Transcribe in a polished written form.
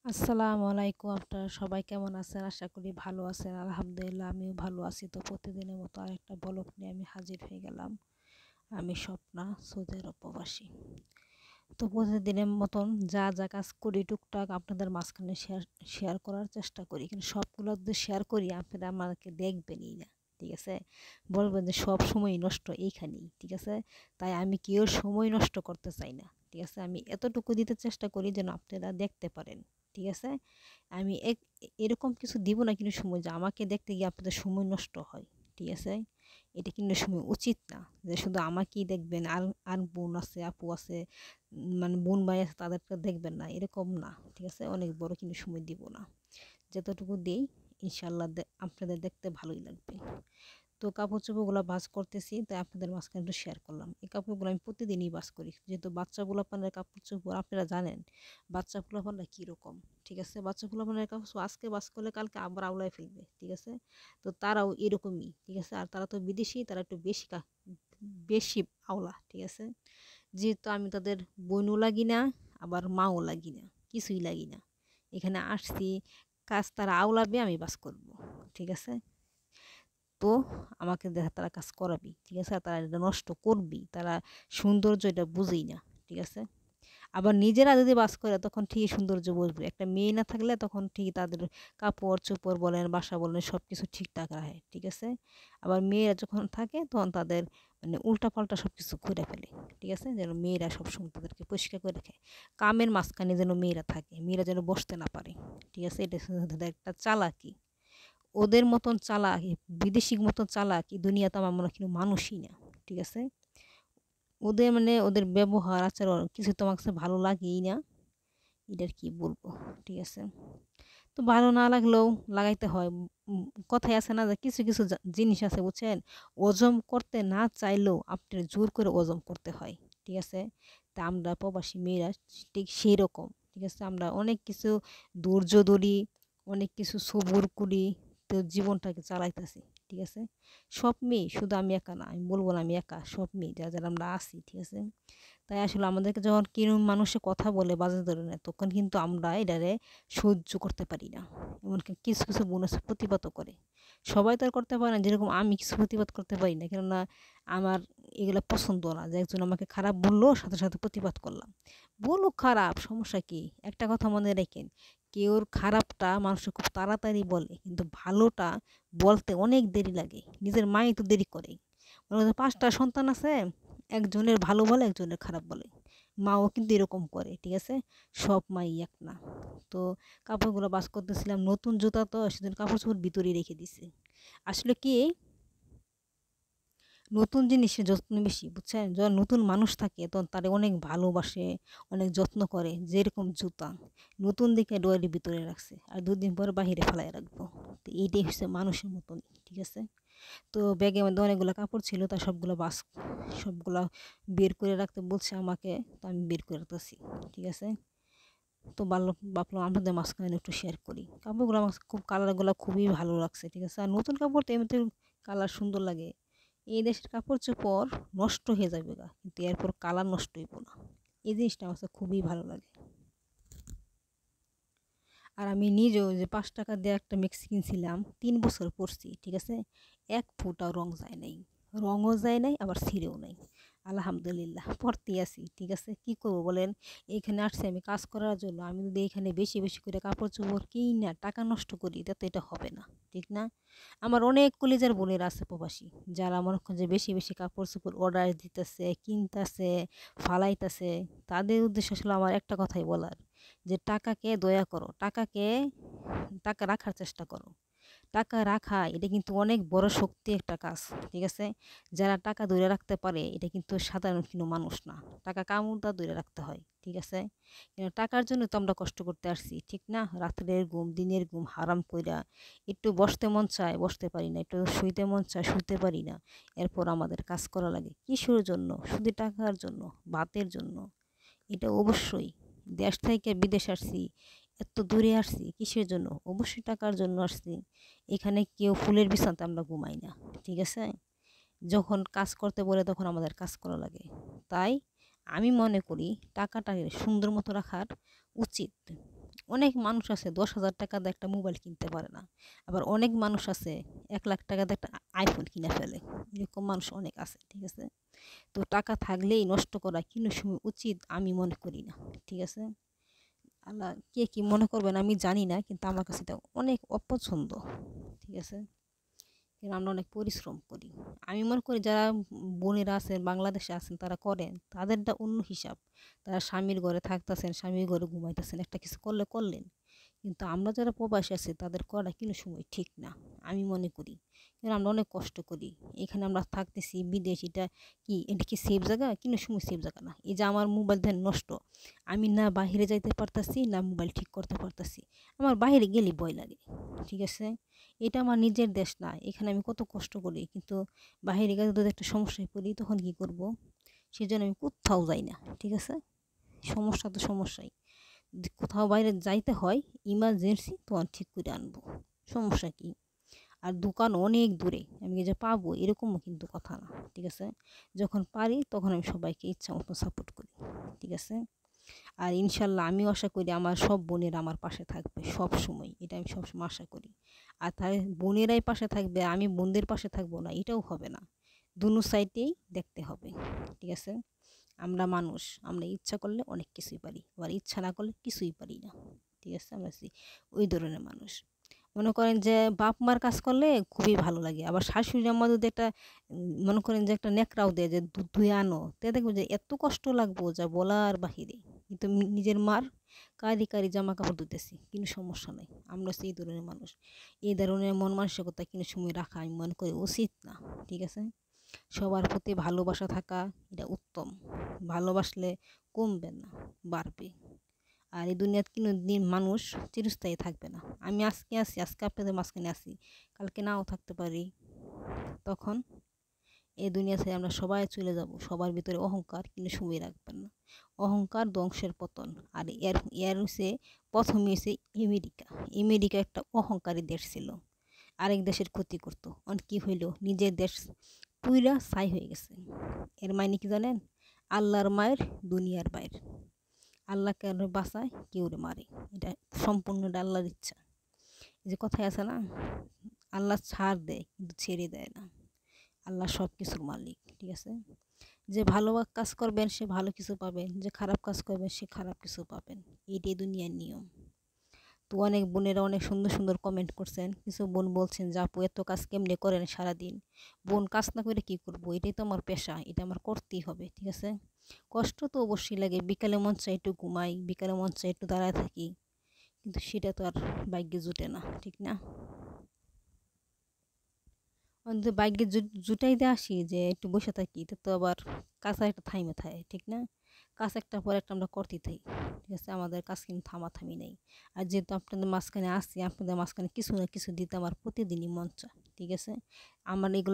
আসসালামু আলাইকুম। আপনারা সবাই কেমন আছেন? আশা করি ভালো আছেন। আলহামদুলিল্লাহ আমিও ভালো আছি। তো প্রতিদিনের মতো আরেকটা ব্লগ নিয়ে আমি হাজির হয়ে গেলাম। আমি স্বপ্না, সৌদি আরব প্রবাসী। তো প্রতিদিনের মতন যা কাজ করি টুকটাক আপনাদের মাঝখানে শেয়ার করার চেষ্টা করি। কিন্তু সবগুলো যদি শেয়ার করি আপনারা আমাকে দেখবেনই না। ঠিক আছে? বলবেন যে সব সময় নষ্ট এইখানেই। ঠিক আছে? তাই আমি কেউ সময় নষ্ট করতে চাই না। ঠিক আছে? আমি এতটুকু দিতে চেষ্টা করি যেন আপনারা দেখতে পারেন। ঠিক আছে? আমি এরকম কিছু দিব না কিন্তু সময় যে আমাকে দেখতে গিয়ে আপনাদের সময় নষ্ট হয়। ঠিক আছে? এটা কিন্তু সময় উচিত না যে শুধু আমাকেই দেখবেন আর আর বোন আছে আপু আছে মানে বোন ভাই আছে তাদেরকে দেখবেন না এরকম না। ঠিক আছে? অনেক বড় কিন্তু সময় দিব না। যতটুকু দেই ইনশাল্লাহ আপনাদের দেখতে ভালোই লাগবে। তো কাপড়-চোপড়গুলো ভাঁজ করতেছি তাই আপনাদের মাঝখানে একটু শেয়ার করলাম। এই কাপড়গুলো আমি প্রতিদিনই ভাঁজ করি। যেহেতু বাচ্চা পোলাপানের কাপড়-চোপড় আপনারা জানেন বাচ্চা পোলাপানরা কীরকম। ঠিক আছে? বাচ্চা পোলাপানের কাপড় আজকে ভাঁজ করলে কালকে আবার আউলায় ফেলবে। ঠিক আছে? তো তারাও এরকমই। ঠিক আছে? আর তারা তো বিদেশী তারা একটু বেশি আওলা। ঠিক আছে? যেহেতু আমি তাদের বোনও লাগি না আবার মাও লাগি না। কিছুই লাগি না। এখানে আসছি কাজ তারা আওলাবে আমি ভাঁজ করব। ঠিক আছে? তো আমাকে দেখা তারা কাজ করাবি। ঠিক আছে? আর তারা এটা নষ্ট করবি। তারা সৌন্দর্য এটা বুঝেই না। ঠিক আছে? আবার নিজেরা যদি বাস করে তখন ঠিকই সৌন্দর্য বুঝবে। একটা মেয়ে না থাকলে তখন ঠিকই তাদের কাপড়-চোপড় বলেন, বাসা বলেন সবকিছু ঠিকঠাক রাখে। ঠিক আছে? আবার মেয়েরা যখন থাকে তখন তাদের মানে উল্টাপাল্টা সবকিছু কইরা ফেলে। ঠিক আছে? যেন মেয়েরা সবসময় তাদেরকে পরিষ্কার করে রাখে। কামের মাঝখানে যেন মেয়েরা থাকে। মেয়েরা যেন বসতে না পারে। ঠিক আছে? এটা হচ্ছে তাদের একটা চালাকি। ওদের মতন চালাক, বিদেশির মতন চালাক এই দুনিয়াতে আমার মনে হয় কোনো মানুষই না। ঠিক আছে? ওদের মানে ওদের ব্যবহার, আচরণ কিছু তো আমার কাছে ভালো লাগেই না। এটার কি বলবো? ঠিক আছে? তো ভালো না লাগলেও লাগাইতে হয়। কথায় আছে না যে কিছু জিনিস আছে বুঝছেন? হজম করতে না চাইলেও আপনার জোর করে হজম করতে হয়। ঠিক আছে? তা আমরা প্রবাসী মেয়েরা ঠিক সেইরকম। ঠিক আছে? আমরা অনেক কিছু ধৈর্য ধরি, অনেক কিছু সবুর করি। তো জীবনটাকে চালাইতেছি। ঠিক আছে? সব মেয়ে শুধু আমি একা না। আমি বলব না আমি একা। সব মেয়ে যারা আমরা আছি। ঠিক আছে? তাই আসলে আমাদেরকে যখন কিরম মানুষে কথা বলে বাজে ধরনের তখন কিন্তু আমরা এটারে সহ্য করতে পারি না। এমনকি কিছু বোন আছে প্রতিবাদও করে। সবাই তো আর করতে পারে না যেরকম আমি কিছু প্রতিবাদ করতে পারি না। কেননা আমার এগুলা পছন্দ না যে একজন আমাকে খারাপ বললো সাথে প্রতিবাদ করলাম। বলুক খারাপ সমস্যা কি? একটা কথা মনে রাখেন, কেউর খারাপটা মানুষ খুব তাড়াতাড়ি বলে কিন্তু ভালোটা বলতে অনেক দেরি লাগে। নিজের মাই তো দেরি করে। মনে করেন ৫ টা সন্তান আছে, একজনের ভালো বলে, একজনের খারাপ বলে। মাও কিন্তু এরকম করে, ঠিক আছে? সব মাই এক না। তো কাপড়গুলো ভাঁজ করতেছিলাম, নতুন জুতা তো সেজন্য কাপড়-চোপড় ভিতরেই রেখে দিছি। আসলে কি নতুন জিনিসের যত্ন বেশি, বুঝছেন? যখন নতুন মানুষ থাকে তখন তারে অনেক ভালোবাসে, অনেক যত্ন করে। যেরকম জুতা, নতুন দেখে ড্রয়ারের ভিতরে রাখছে। আর ২ দিন পরে বাহিরে ফেলাইয়া রাখবো। তো এইটাই হচ্ছে মানুষের মতন, ঠিক আছে? তো ব্যাগের মধ্যে অনেকগুলো কাপড় ছিল তা সবগুলা বের করে রাখতে বলছে আমাকে, তো আমি বের করে রাখতেছি। ঠিক আছে? তো ভাবলাম আপনাদের মাঝখানে একটু শেয়ার করি। কাপড়গুলো আমার খুব কালারগুলো খুবই ভালো লাগছে। ঠিক আছে? আর নতুন কাপড় তো এমনিতে কালার সুন্দর লাগে। এই দেশের কাপড় চোপড় নষ্ট হয়ে যাবে গা কিন্তু এরপর কালার নষ্ট হইব না। এই জিনিসটা আমার কাছে খুবই ভালো লাগে। আর আমি নিজেও যে ৫ টাকা দিয়ে একটা মেক্সি কিনছিলাম ৩ বছর পরছি। ঠিক আছে? এক ফোঁটাও রং যায় নাই, রঙও যায় নাই আবার ছিঁড়েও নাই। আলহামদুলিল্লাহ পরতেই আছি। ঠিক আছে? কি করবো বলেন? এইখানে আসছি আমি কাজ করার জন্য। আমি যদি এখানে বেশি বেশি করে কাপড় চোপড় কিনা টাকা নষ্ট করি এটা তো এটা হবে না। ঠিক না? আমার অনেক কলিজার বোনেরা আছে প্রবাসী, যারা মনে করেন যে বেশি বেশি কাপড় চোপড় অর্ডার দিতেছে, কিনতেছে, ফালাইতেছে। তাদের উদ্দেশ্যে আসলে আমার একটা কথাই বলার, যে টাকাকে দয়া করো, টাকা রাখার চেষ্টা করো। টাকা রাখা এটা কিন্তু অনেক বড় শক্তি একটা কাজ। ঠিক আছে? যারা টাকা ধরে রাখতে পারে এটা কিন্তু সাধারণ কোনো মানুষ না। টাকা কামড়টা ধরে রাখতে হয়। ঠিক আছে? কিন্তু টাকার জন্য তো আমরা কষ্ট করতে আসছি। ঠিক না? রাত্রের ঘুম দিনের ঘুম হারাম কইরা একটু বসতে মন চায় বসতে পারি না, একটু শুইতে মন চায় শুইতে পারি না। এরপর আমাদের কাজ করা লাগে কিসের জন্য? শুধু টাকার জন্য, ভাতের জন্য। এটা অবশ্যই দেশ থেকে বিদেশ আসছি, এত দূরে আসছি কিসের জন্য? অবশ্যই টাকার জন্য আসছি। এখানে কেউ ফুলের বিছানাতে আমরা ঘুমাই না। ঠিক আছে? যখন কাজ করতে বলে তখন আমাদের কাজ করা লাগে। তাই আমি মনে করি টাকাটাকে সুন্দর মতো রাখার উচিত। অনেক মানুষ আছে 10,000 টাকা দিয়ে একটা মোবাইল কিনতে পারে না, আবার অনেক মানুষ আছে 1 লাখ টাকা দিয়ে একটা আইফোন কিনে ফেলে। এরকম মানুষ অনেক আছে, ঠিক আছে? তো টাকা থাকলেই নষ্ট করা কোনো সময় উচিত আমি মনে করি না, ঠিক আছে? আল্লাহ কে কি মনে করবেন আমি জানি না, কিন্তু আমার কাছে এটা অনেক অপছন্দ, ঠিক আছে? কিন্তু আমরা অনেক পরিশ্রম করি। আমি মনে করি যারা বোনেরা আছেন বাংলাদেশে আছেন তারা করেন, তাদেরটা অন্য হিসাব। তারা স্বামীর ঘরে থাকতেছেন, স্বামীর ঘরে ঘুমাইতেছেন, একটা কিছু করলে করলেন। কিন্তু আমরা যারা প্রবাসী আছি তাদের করা কোনো সময় ঠিক না, আমি মনে করি। কারণ আমরা অনেক কষ্ট করি, এখানে আমরা থাকতেছি বিদেশ, এটা কি সেফ জায়গা? কোনো সময় সেফ জায়গা না। এই যে আমার মোবাইল ধ্যান নষ্ট, আমি না বাইরে যাইতে পারতাছি না মোবাইল ঠিক করতে পারতাছি, আমার বাইরে গেলে ভয় লাগে, ঠিক আছে? এটা আমার নিজের দেশ না, এখানে আমি কত কষ্ট করি, কিন্তু বাইরে গেলে যদি একটা সমস্যায় পড়ি তখন কি করব? সেজন্য আমি কোথাও যাই না, ঠিক আছে? সমস্যা তো সমস্যাই, কোথাও বাইরে যাইতে হয় ইমার্জেন্সি তখন ঠিক করে আনবো, সমস্যা কি? আর দোকান অনেক দূরে, আমি যে পাবো এরকমও কিন্তু কথা না, ঠিক আছে? যখন পারি তখন আমি সবাইকে ইচ্ছা মতো সাপোর্ট করি, ঠিক আছে? আর ইনশাল্লাহ আমিও আশা করি আমার সব বোনেরা আমার পাশে থাকবে সব সময়, এটা আমি সবসময় আশা করি। আর তাই বোনেরাই পাশে থাকবে, আমি বোনদের পাশে থাকবো না, এটাও হবে না। দুনো সাইডেই দেখতে হবে, ঠিক আছে? আমরা মানুষ, আমরা ইচ্ছা করলে অনেক কিছুই পারি, আবার ইচ্ছা না করলে কিছুই পারি না, ঠিক আছে? আমরা ওই ধরনের মানুষ। মনে করেন যে বাপ মার কাজ করলে খুবই ভালো লাগে, আবার শাশুড়ি আমার যদি একটা মনে করেন যে একটা ন্যাকড়াও দেয় যে দুধ ধুয়ে আনো, তে দেখবো যে এত কষ্ট লাগবো যা বলার বাহিরে। কিন্তু নিজের মার কারি কারি জামা কাপড় ধুতেছি, কোনো সমস্যা নেই। আমরা হচ্ছে এই ধরনের মানুষ, এই ধরনের মন মানসিকতা কোনো সময় রাখা আমি মনে করি উচিত না, ঠিক আছে? সবার প্রতি ভালোবাসা থাকা এটা উত্তম, ভালোবাসলে কমবে না, বাড়বে। আর এই দুনিয়াতে কোনো দিন মানুষ চিরস্থায়ী থাকবে না। আমি আজকে আছি, আজকে আপনাদের মাঝখানে আছি, কালকে নাও থাকতে পারি। তখন এই দুনিয়া থেকে আমরা সবাই চলে যাব, সবার ভিতরে অহংকার কিন্তু সময় রাখবেন না। অহংকার ধ্বংসের পতন। আর এর হচ্ছে প্রথমে হচ্ছে আমেরিকা। আমেরিকা একটা অহংকারী দেশ ছিল, আরেক দেশের ক্ষতি করতো। কি হইল, নিজের দেশ পুইরা ছাই হয়ে গেছে। এর মানে কি জানেন? আল্লাহর মায়ের দুনিয়ার বাইর। আল্লাহ কেউ বাঁচায়, কেউ মারে, এটা সম্পূর্ণটা আল্লাহর ইচ্ছা। এই যে কথায় আছে না, আল্লাহ ছাড় দেয় কিন্তু ছেড়ে দেয় না। আল্লাহ সব কিছুর মালিক, ঠিক আছে? যে ভালো কাজ করবেন সে ভালো কিছু পাবেন, যে খারাপ কাজ করবেন সে খারাপ কিছু পাবেন, এইটাই দুনিয়ার নিয়ম। তো অনেক বোনেরা অনেক সুন্দর সুন্দর কমেন্ট করছেন, কিছু বোন বলছেন যে আপু এত কাজ কেমনে করেন সারাদিন? বোন, কাজ না করে কি করবো? এটাই তো আমার পেশা, এটা আমার করতেই হবে, ঠিক আছে? কষ্ট তো অবশ্যই লাগে, বিকালে মন চাই একটু ঘুমাই, বিকালে মন চাই একটু দাঁড়ায় থাকি, কিন্তু সেটা তো আর ভাগ্যে জুটে না, ঠিক না? অন্তত ভাগ্যে জুটাইতে আসি যে একটু বসে থাকি, এটা তো আবার কাজ একটা থাইমে থাকে, ঠিক না? কাজ একটার পর একটা আমরা করতেই থাকি, ঠিক আছে? আমাদের কাজ কিন্তু থামাথামি নেই। আর যেহেতু আপনাদের মাঝখানে আসছি, আপনাদের মাঝখানে কিছু না কিছু দিতে আমার প্রতিদিনই মন চায়, ঠিক আছে? আমার এগুলো